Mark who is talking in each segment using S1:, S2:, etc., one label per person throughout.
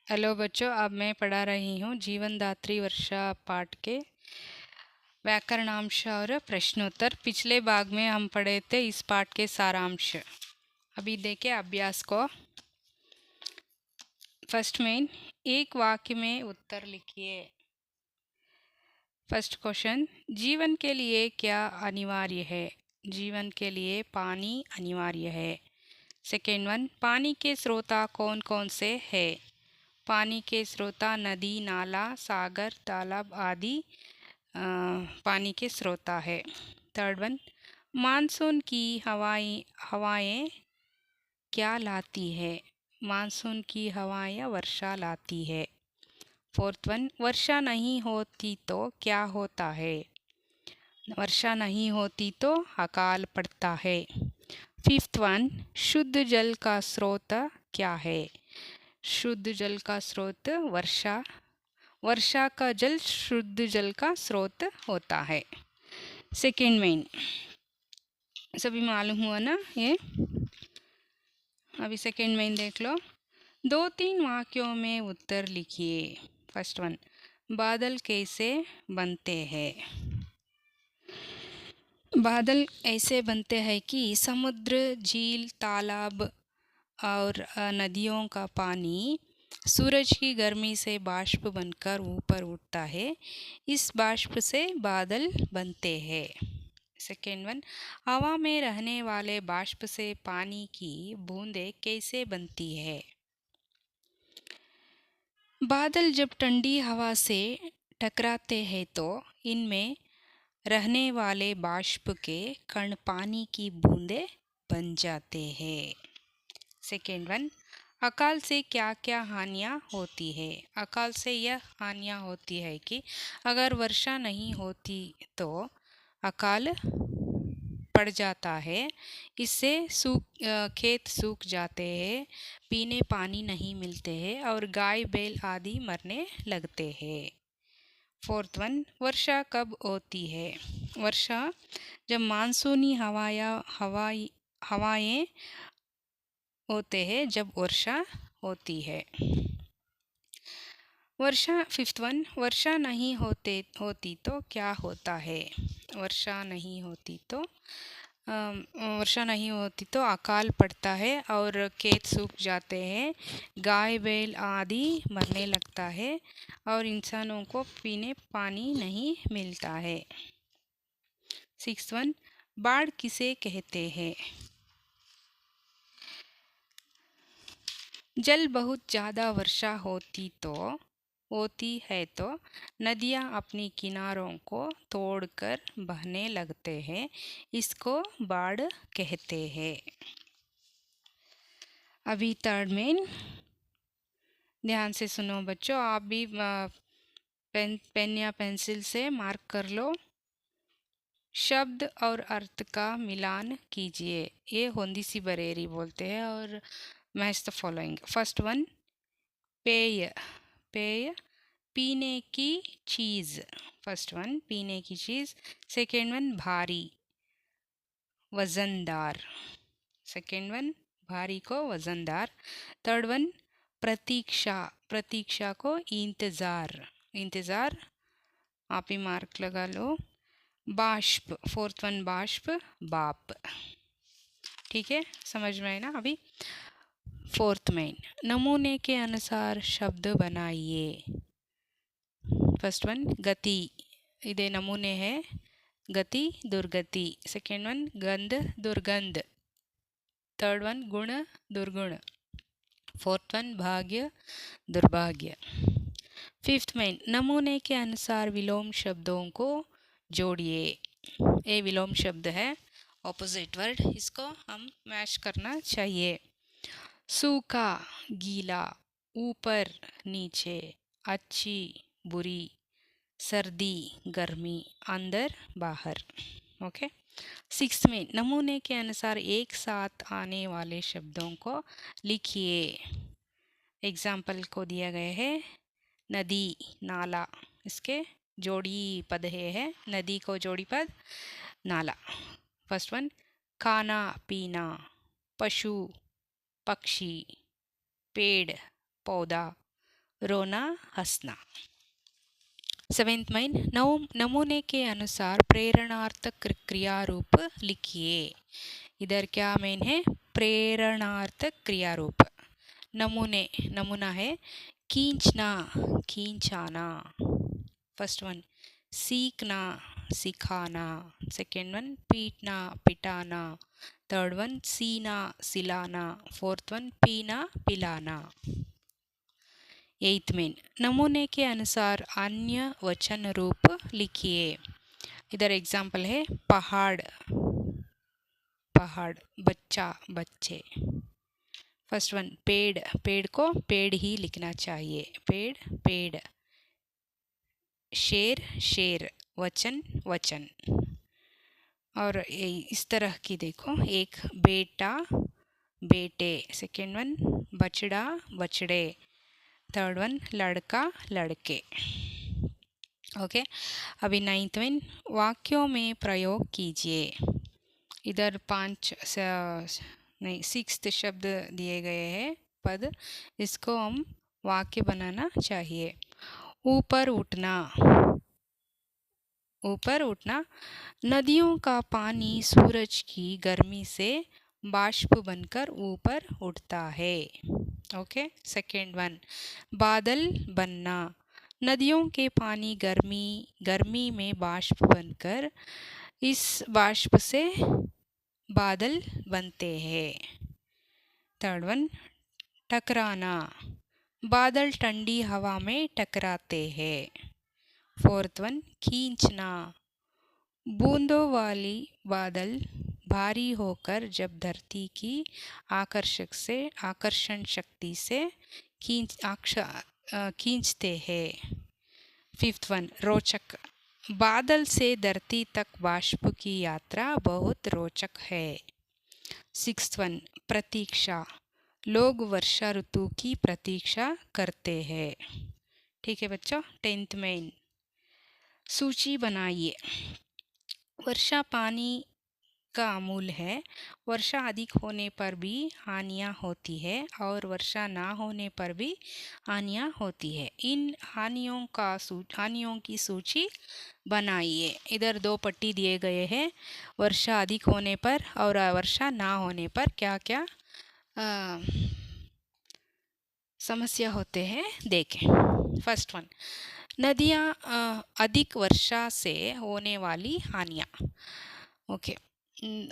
S1: Hello बच्चों, अब मैं पढ़ा रही हूँ जीवनदात्री वर्षा पाठ के व्याकरणांश और प्रश्नोत्तर। पिछले भाग में हम पढ़े थे इस पाठ के सारांश। अभी देखें अभ्यास को। फर्स्ट में एक वाक्य में उत्तर लिखिए। फर्स्ट क्वेश्चन, जीवन के लिए क्या अनिवार्य है? जीवन के लिए पानी अनिवार्य है। सेकेंड वन, पानी के स्रोत कौन कौन से हैं? पानी के स्रोत नदी, नाला, सागर, तालाब आदि पानी के स्रोत है। थर्ड वन, मानसून की हवाएं क्या लाती है? मानसून की हवाएं वर्षा लाती है। फोर्थ वन, वर्षा नहीं होती तो क्या होता है? वर्षा नहीं होती तो अकाल पड़ता है। फिफ्थ वन, शुद्ध जल का स्रोत क्या है? शुद्ध जल का स्रोत वर्षा का जल शुद्ध जल का स्रोत होता है। सेकेंड मेन सभी मालूम हुआ ना ये? अभी सेकेंड मेन देख लो। 2-3 वाक्यों में उत्तर लिखिए। फर्स्ट वन, बादल कैसे बनते हैं? बादल ऐसे बनते हैं कि समुद्र, झील, तालाब और नदियों का पानी सूरज की गर्मी से बाष्प बनकर ऊपर उठता है। इस बाष्प से बादल बनते हैं। सेकेंड वन, हवा में रहने वाले बाष्प से पानी की बूंदें कैसे बनती है? बादल जब ठंडी हवा से टकराते हैं तो इनमें रहने वाले बाष्प के कण पानी की बूंदें बन जाते हैं। सेकेंड वन, अकाल से क्या क्या हानियाँ होती है? अकाल से यह हानियाँ होती है कि अगर वर्षा नहीं होती तो अकाल पड़ जाता है। इससे खेत सूख जाते हैं, पीने पानी नहीं मिलते हैं और गाय बैल आदि मरने लगते हैं। फोर्थ वन, वर्षा कब होती है? वर्षा जब मानसूनी हवाएं होते हैं, जब वर्षा होती है। फिफ्थ वन, वर्षा नहीं होती तो क्या होता है? वर्षा नहीं होती तो अकाल पड़ता है और खेत सूख जाते हैं, गाय बैल आदि मरने लगता है और इंसानों को पीने पानी नहीं मिलता है। सिक्स्थ वन, बाढ़ किसे कहते हैं? जल बहुत ज़्यादा वर्षा होती है तो नदियाँ अपनी किनारों को तोड़कर बहने लगते हैं। इसको बाढ़ कहते हैं। अभी थर्ड में ध्यान से सुनो बच्चों। आप भी पेन या पेंसिल से मार्क कर लो। शब्द और अर्थ का मिलान कीजिए। ये होंदी सी बरेरी बोलते हैं और match the following. First one, पेय। पेय पीने की चीज़। फर्स्ट वन, पीने की चीज़। सेकेंड वन, भारी, वज़नदार। सेकेंड वन, भारी को वज़नदार। थर्ड वन, प्रतीक्षा। प्रतीक्षा को इंतज़ार। इंतज़ार आप ही मार्क लगा लो। बाष्प, फोर्थ वन, बाष्प, बाप। ठीक है, समझ में है ना? अभी फोर्थ में नमूने के अनुसार शब्द बनाइए। फर्स्ट वन, गति, इदे नमूने है। गति, दुर्गति। सेकेंड वन, गंध, दुर्गंध। थर्ड वन, गुण, दुर्गुण। फोर्थ वन, भाग्य, दुर्भाग्य। फिफ्थ में नमूने के अनुसार विलोम शब्दों को जोड़िए। ये विलोम शब्द है, ऑपोजिट वर्ड, इसको हम मैच करना चाहिए। सूखा, गीला, ऊपर, नीचे, अच्छी, बुरी, सर्दी, गर्मी, अंदर, बाहर। ओके। सिक्स्थ में नमूने के अनुसार एक साथ आने वाले शब्दों को लिखिए। एग्जाम्पल को दिया गया है। नदी, नाला, इसके जोड़ी पद है। नदी को जोड़ी पद, नाला। फर्स्ट वन, खाना पीना, पशु पक्षी, पेड़ पौधा, रोना, हंसना। सेवेंथ माइन, नमूने के अनुसार प्रेरणार्थक क्रिया रूप लिखिए। इधर क्या मेन है? प्रेरणार्थक क्रिया रूप। नमूने, नमूना है खींचना, खींचाना। फर्स्ट वन सीखना, सिखाना। सेकेंड वन पीटना, पिटाना। थर्ड वन सीना, सिलाना। फोर्थ वन पीना, पिलाना। एथ मेन, नमूने के अनुसार अन्य वचन रूप लिखिए। इधर एग्जाम्पल है पहाड़, पहाड़। बच्चा, बच्चे। फर्स्ट वन पेड़, पेड़ को पेड़ ही लिखना चाहिए, पेड़, पेड़। शेर, शेर। वचन, वचन। और इस तरह की देखो, एक बेटा, बेटे। सेकेंड वन बछड़ा, बछड़े। थर्ड वन लड़का, लड़के। ओके, अभी नाइन्थ वन वाक्यों में प्रयोग कीजिए। इधर 5 नहीं 6 शब्द दिए गए हैं, पद। इसको हम वाक्य बनाना चाहिए। ऊपर उठना, ऊपर उठना। नदियों का पानी सूरज की गर्मी से बाष्प बनकर ऊपर उठता है। ओके, सेकेंड वन बादल बनना। नदियों के पानी गर्मी में बाष्प बनकर इस बाष्प से बादल बनते हैं। थर्ड वन टकराना। बादल ठंडी हवा में टकराते हैं। फोर्थ वन खींचना। बूंदों वाली बादल भारी होकर जब धरती की आकर्षण शक्ति से खींचते हैं। फिफ्थ वन रोचक। बादल से धरती तक बाष्प की यात्रा बहुत रोचक है। सिक्स्थ वन प्रतीक्षा। लोग वर्षा ऋतु की प्रतीक्षा करते हैं। ठीक है बच्चों। 10th मेन, सूची बनाइए। वर्षा पानी का अमूल है। वर्षा अधिक होने पर भी हानियाँ होती है और वर्षा ना होने पर भी हानियाँ होती है। इन हानियों की सूची बनाइए। इधर 2 पट्टी दिए गए हैं। वर्षा अधिक होने पर और वर्षा ना होने पर क्या क्या समस्या होते हैं देखें। फर्स्ट वन नदियाँ, अधिक वर्षा से होने वाली हानियाँ। ओके,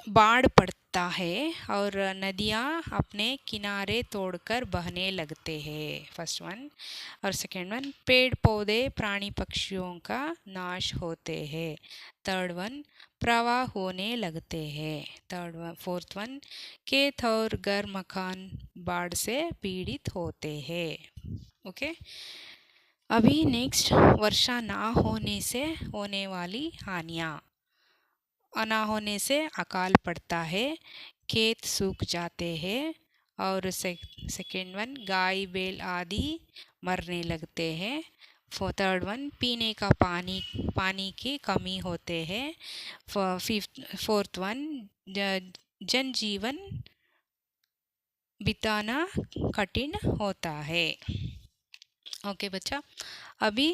S1: बाढ़ पड़ता है और नदियाँ अपने किनारे तोड़कर बहने लगते हैं। First one. और सेकेंड वन पेड़ पौधे प्राणी पक्षियों का नाश होते हैं। थर्ड वन प्रवाह होने लगते हैं। फोर्थ वन खेत और घर मकान बाढ़ से पीड़ित होते हैं। ओके, अभी नेक्स्ट वर्षा ना होने से होने वाली हानियाँ। ना होने से अकाल पड़ता है, खेत सूख जाते हैं और सेकेंड वन गाय बैल आदि मरने लगते हैं। थर्ड वन पीने का पानी की कमी होते हैं। फोर्थ वन जनजीवन बिताना कठिन होता है। ओके बच्चा, अभी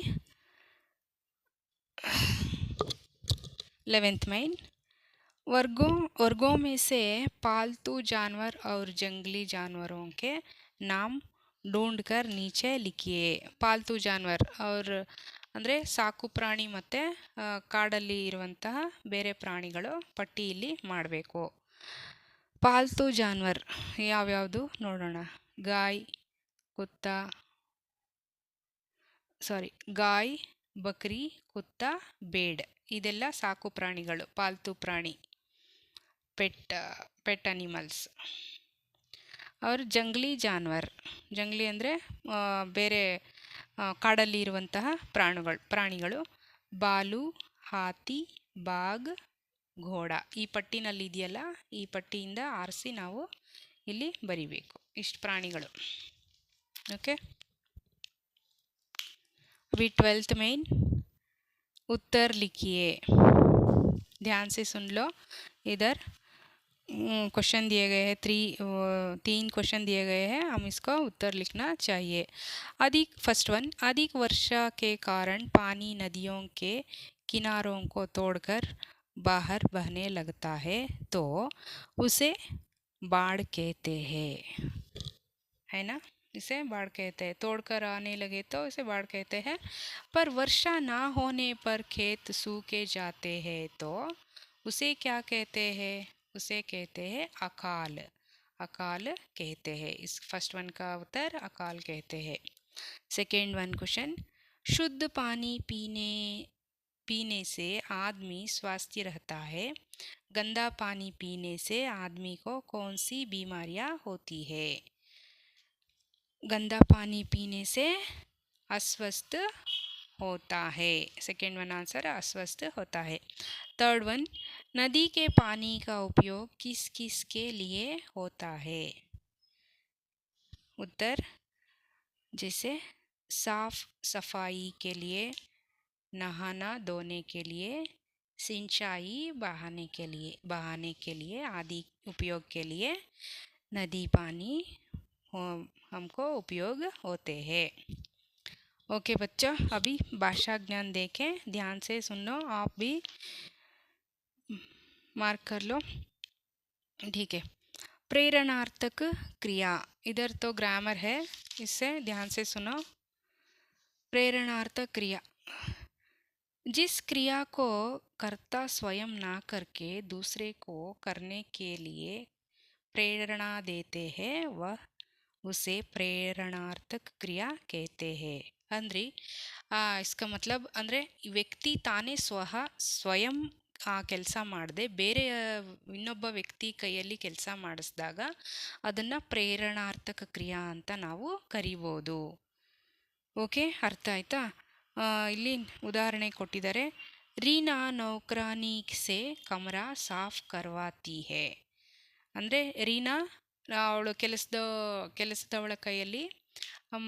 S1: 11th मेन वर्गों में से पालतू जानवर और जंगली जानवरों के नाम ढूंढकर नीचे लिखिए। पालतू जानवर और ಅಂದರೆ ಸಾಕು ಪ್ರಾಣಿ ಮತ್ತು ಕಾಡಲ್ಲಿ ಇರುವಂತಹ ಬೇರೆ ಪ್ರಾಣಿಗಳು ಪಟ್ಟಿ ಇಲ್ಲಿ ಮಾಡಬೇಕು. ಪಾಲ್ತು ಜಾನ್ವರ್ ಯಾವ್ಯಾವುದು ನೋಡೋಣ. ಗಾಯ್, ಬಕ್ರಿ, ಕುತ್ತ, ಬೇಡ್ ಇದೆಲ್ಲ ಸಾಕು ಪ್ರಾಣಿಗಳು, ಪಾಲ್ತು ಪ್ರಾಣಿ, ಪೆಟ್ ಅನಿಮಲ್ಸ್. और जंगली जानवर, जंगली ಅಂದರೆ ಬೇರೆ ಕಾಡಲ್ಲಿ ಇರುವಂತಹ ಪ್ರಾಣಿಗಳು ಬಾಲು, ಹಾತಿ, ಬಾಗ್, ಘೋಡ. ಈ ಪಟ್ಟಿನಲ್ಲಿ ಇದೆಯಲ್ಲ, ಈ ಪಟ್ಟಿಯಿಂದ ಆರಿಸಿ ನಾವು ಇಲ್ಲಿ ಬರಿಬೇಕು ಇಷ್ಟು ಪ್ರಾಣಿಗಳು. ओके, अभी 12th मेन उत्तर लिखिए. ध्यान से सुन लो. इधर क्वेश्चन दिए गए हैं, 3 क्वेश्चन दिए गए हैं, हम इसका उत्तर लिखना चाहिए। फर्स्ट वन, अधिक वर्षा के कारण पानी नदियों के किनारों को तोड़कर बाहर बहने लगता है तो उसे बाढ़ कहते हैं, है ना। इसे बाढ़ कहते हैं। तोड़कर आने लगे तो इसे बाढ़ कहते हैं। पर वर्षा ना होने पर खेत सूखे जाते हैं तो उसे क्या कहते हैं? उसे कहते हैं अकाल। अकाल कहते हैं। इस फर्स्ट वन का उत्तर अकाल कहते हैं। सेकेंड वन क्वेश्चन, शुद्ध पानी पीने से आदमी स्वस्थ रहता है, गंदा पानी पीने से आदमी को कौन सी बीमारियां होती है? गंदा पानी पीने से अस्वस्थ होता है। सेकेंड वन आंसर अस्वस्थ होता है। थर्ड वन, नदी के पानी का उपयोग किस किस के लिए होता है? उत्तर, जैसे साफ सफाई के लिए, नहाना धोने के लिए, सिंचाई बहाने के लिए आदि उपयोग के लिए नदी पानी हमको उपयोग होते हैं। ओके बच्चा, अभी भाषा ज्ञान देखें, ध्यान से सुनो, आप भी मार्क कर लो, ठीक है। प्रेरणार्थक क्रिया, इधर तो ग्रामर है, इससे ध्यान से सुनो। प्रेरणार्थक क्रिया, जिस क्रिया को कर्ता स्वयं ना करके दूसरे को करने के लिए प्रेरणा देते हैं वह उसे ಪ್ರೇರಣಾರ್ಥಕ ಕ್ರಿಯಾ कहते हैं। ಅಂದ್ರೆ इसका मतलब ಅಂದರೆ ವ್ಯಕ್ತಿ ತಾನೇ ಸ್ವಯಂ ಆ ಕೆಲಸ ಮಾಡದೆ ಬೇರೆ ಇನ್ನೊಬ್ಬ ವ್ಯಕ್ತಿ ಕೈಯಲ್ಲಿ ಕೆಲಸ ಮಾಡಿಸಿದಾಗ ಅದನ್ನು ಪ್ರೇರಣಾರ್ಥಕ ಕ್ರಿಯಾ ಅಂತ ನಾವು ಕರಿಬೋದು। ಓಕೆ, ಅರ್ಥ ಆಯ್ತಾ? ಇಲ್ಲಿ ಉದಾಹರಣೆ ಕೊಟ್ಟಿದ್ದಾರೆ, ರೀನಾ ನೌಕರಾನಿ ಸೆ ಕಮರಾ ಸಾಫ್ ಕರ್ವಾತಿ ಹೇ। ಅಂದರೆ ರೀನಾ ಅವಳು ಕೆಲಸದವಳ ಕೈಯಲ್ಲಿ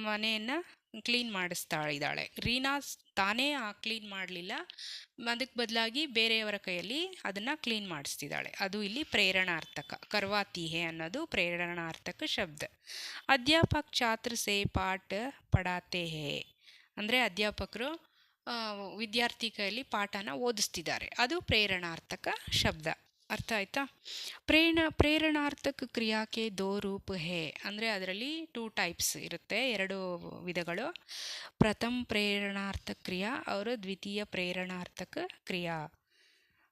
S1: ಮನೆಯನ್ನು ಕ್ಲೀನ್ ಮಾಡಿಸ್ತಾಳಿದ್ದಾಳೆ. ರೀನಾ ತಾನೇ ಕ್ಲೀನ್ ಮಾಡಲಿಲ್ಲ, ಅದಕ್ಕೆ ಬದಲಾಗಿ ಬೇರೆಯವರ ಕೈಯಲ್ಲಿ ಅದನ್ನು ಕ್ಲೀನ್ ಮಾಡಿಸ್ತಿದ್ದಾಳೆ. ಅದು ಇಲ್ಲಿ ಪ್ರೇರಣಾರ್ಥಕ. ಕರ್ವಾತಿ ಹೇ ಅನ್ನೋದು ಪ್ರೇರಣಾರ್ಥಕ ಶಬ್ದ. ಅಧ್ಯಾಪಕ ಛಾತ್ರ ಸೇ ಪಾಠ ಪಢಾತೆ ಹೇ, ಅಂದರೆ ಅಧ್ಯಾಪಕರು ವಿದ್ಯಾರ್ಥಿ ಕೈಯಲ್ಲಿ ಪಾಠನ ಓದಿಸ್ತಿದ್ದಾರೆ, ಅದು ಪ್ರೇರಣಾರ್ಥಕ ಶಬ್ದ. ಅರ್ಥ ಆಯ್ತಾ? ಪ್ರೇರಣಾರ್ಥಕ ಕ್ರಿಯಾಕ್ಕೆ 2 ರೂಪ ಹೇ, ಅಂದರೆ ಅದರಲ್ಲಿ 2 ಟೈಪ್ಸ್ ಇರುತ್ತೆ, 2 ವಿಧಗಳು. ಪ್ರಥಮ ಪ್ರೇರಣಾರ್ಥಕ ಕ್ರಿಯಾ और ದ್ವಿತೀಯ ಪ್ರೇರಣಾರ್ಥಕ ಕ್ರಿಯಾ.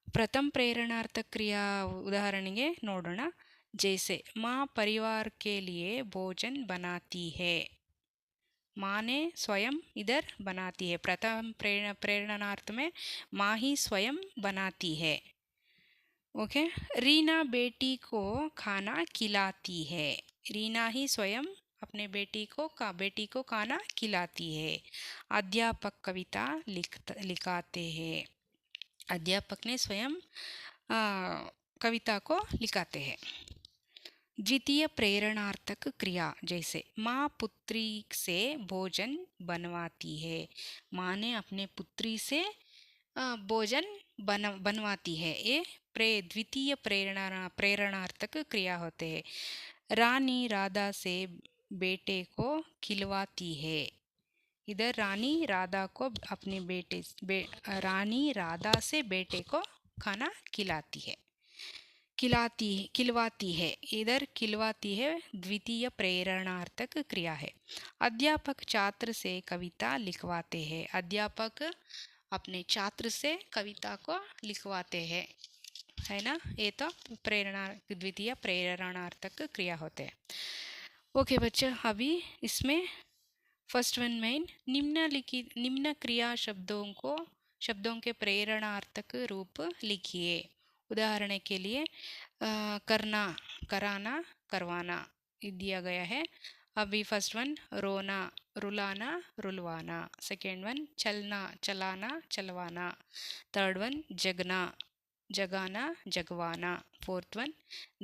S1: ಪ್ರಥಮ ಪ್ರೇರಣಾರ್ಥಕ ಕ್ರಿಯಾ ಉದಾಹರಣೆಗೆ ನೋಡೋಣ. जैसे माँ परिवार के लिए भोजन बनाती है, माँ ने स्वयं इधर बनाती है। प्रथम प्रेरणार्थ में माँ ही स्वयं बनाती है। ओके, रीना बेटी को खाना खिलाती है, रीना ही स्वयं अपने बेटी को खाना खिलाती है। अध्यापक कविता लिखाते हैं, अध्यापक ने स्वयं कविता को लिखाते हैं। द्वितीय प्रेरणार्थक क्रिया, जैसे माँ पुत्री से भोजन बनवाती है, माँ ने अपने पुत्री से भोजन बनवाती है। ये द्वितीय प्रेरणार्थक क्रिया होते हैं। रानी राधा से बेटे को खिलवाती है, इधर रानी राधा को अपने रानी राधा से बेटे को खाना खिलवाती है, इधर खिलवाती है द्वितीय प्रेरणार्थक क्रिया है। अध्यापक छात्र से कविता लिखवाते हैं, अध्यापक अपने छात्र से कविता को लिखवाते हैं, है ना। ये तो द्वितीय प्रेरणार्थक क्रिया होते हैं। ओके बच्चा, अभी इसमें फर्स्ट वन में निम्न क्रिया शब्दों के प्रेरणार्थक रूप लिखिए। उदाहरण के लिए करना, कराना, करवाना दिया गया है। अभी फर्स्ट वन रोना, रुलाना, रुलवाना। सेकेंड वन चलना, चलाना, चलवाना। थर्ड वन जगना, जगाना, जगवाना। फोर्थ वन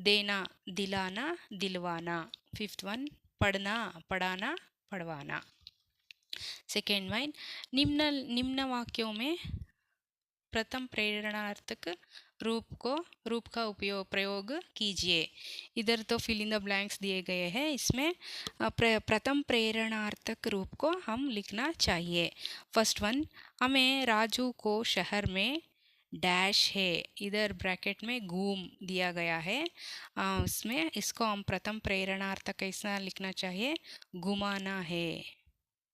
S1: देना, दिलाना, दिलवाना। फिफ्थ वन पढ़ना, पढ़ाना, पढ़वाना। सेकेंड वन निम्न वाक्यों में प्रथम प्रेरणार्थक रूप का प्रयोग कीजिए। इधर तो फिल इन द ब्लैंक्स दिए गए हैं, इसमें प्रथम प्रेरणार्थक रूप को हम लिखना चाहिए। फर्स्ट वन, हमें राजू को शहर में डैश है, इधर ब्रैकेट में घूम दिया गया है, उसमें इसको हम प्रथम प्रेरणार्थक कैसा लिखना चाहिए, घुमाना है।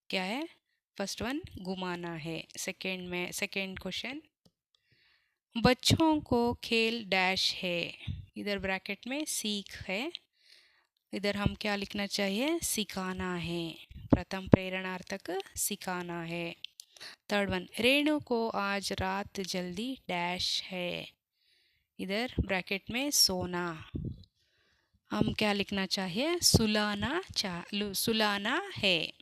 S1: क्या है? फर्स्ट वन घुमाना है। सेकेंड क्वेश्चन, बच्चों को खेल डैश है, इधर ब्रैकेट में सीख है, इधर हम क्या लिखना चाहिए, सिखाना है। प्रथम प्रेरणार्थक सिखाना है। थर्ड वन, रेणु को आज रात जल्दी डैश है, इधर ब्रैकेट में सोना, हम क्या लिखना चाहिए, सुलाना है,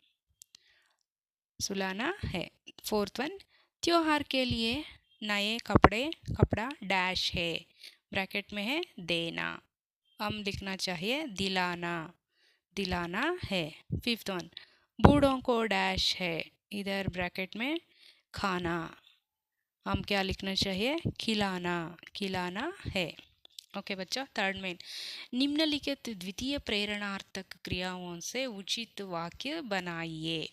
S1: सुलाना है। फोर्थ वन, त्योहार के लिए नए कपड़ा डैश है, ब्रैकेट में है देना, हम लिखना चाहिए दिलाना है। फिफ्थ वन, बूढ़ों को डैश है, इधर ब्रैकेट में खाना, हम क्या लिखना चाहिए, खिलाना है। ओके बच्चा, थर्ड में, निम्नलिखित द्वितीय प्रेरणार्थक क्रियाओं से उचित वाक्य बनाइए।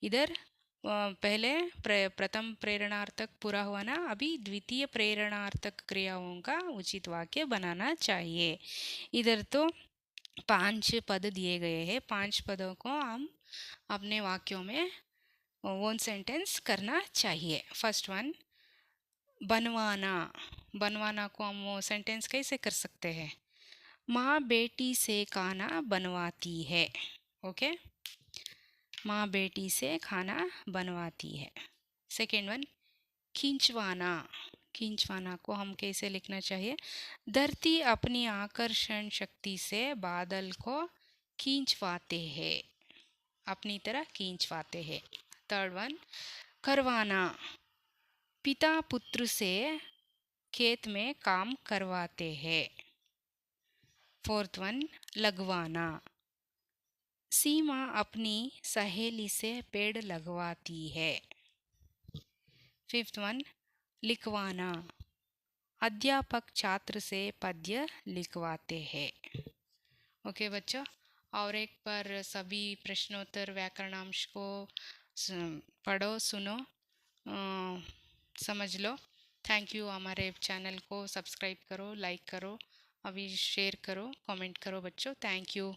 S1: इधर पहले प्रथम प्रेरणार्थक पूरा हुआ ना, अभी द्वितीय प्रेरणार्थक क्रियाओं का उचित वाक्य बनाना चाहिए। इधर तो 5 पद दिए गए हैं, 5 पदों को हम अपने वाक्यों में वन सेंटेंस करना चाहिए। फर्स्ट वन, बनवाना को हम सेंटेंस कैसे कर सकते हैं, माँ बेटी से खाना बनवाती है। ओके, माँ बेटी से खाना बनवाती है। सेकेंड वन, खींचवाना को हम कैसे लिखना चाहिए, धरती अपनी आकर्षण शक्ति से बादल को खींचवाते हैं, अपनी तरह खींचवाते हैं। थर्ड वन, करवाना, पिता पुत्र से खेत में काम करवाते हैं। फोर्थ वन, लगवाना, सीमा अपनी सहेली से पेड़ लगवाती है। फिफ्थ वन, लिखवाना, अध्यापक छात्र से पद्य लिखवाते हैं। ओके बच्चों, और एक बार सभी प्रश्नोत्तर व्याकरणांश को पढ़ो, सुनो, समझ लो। Thank you. हमारे चैनल को सब्सक्राइब करो, लाइक करो, अभी शेयर करो, कमेंट करो बच्चों। Thank you.